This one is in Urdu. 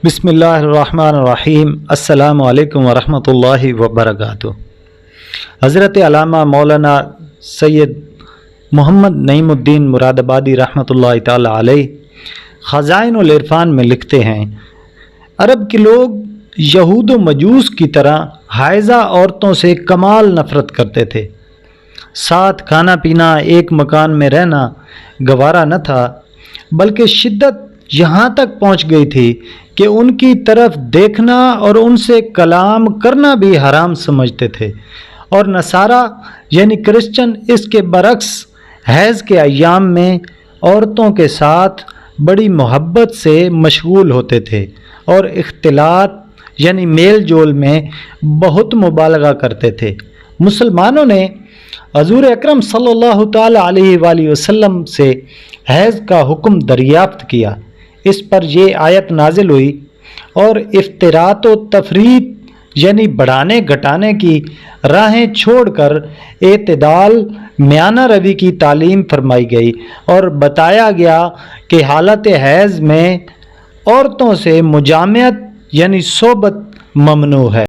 بسم اللہ الرحمن الرحیم۔ السلام علیکم ورحمۃ اللہ وبرکاتہ۔ حضرت علامہ مولانا سید محمد نعیم الدین مراد آبادی رحمۃ اللہ تعالی علیہ خزائن العرفان میں لکھتے ہیں، عرب کے لوگ یہود و مجوس کی طرح حائضہ عورتوں سے کمال نفرت کرتے تھے۔ ساتھ کھانا پینا، ایک مکان میں رہنا گوارا نہ تھا، بلکہ شدت یہاں تک پہنچ گئی تھی کہ ان کی طرف دیکھنا اور ان سے کلام کرنا بھی حرام سمجھتے تھے، اور نصارہ یعنی کرسچن اس کے برعکس حیض کے ایام میں عورتوں کے ساتھ بڑی محبت سے مشغول ہوتے تھے اور اختلاط یعنی میل جول میں بہت مبالغہ کرتے تھے۔ مسلمانوں نے حضور اکرم صلی اللہ تعالی علیہ وآلہ وسلم سے حیض کا حکم دریافت کیا۔ اس پر یہ آیت نازل ہوئی، اور افراط و تفریط یعنی بڑھانے گھٹانے کی راہیں چھوڑ کر اعتدال میانہ روی کی تعلیم فرمائی گئی، اور بتایا گیا کہ حالت حیض میں عورتوں سے مجامعت یعنی صحبت ممنوع ہے۔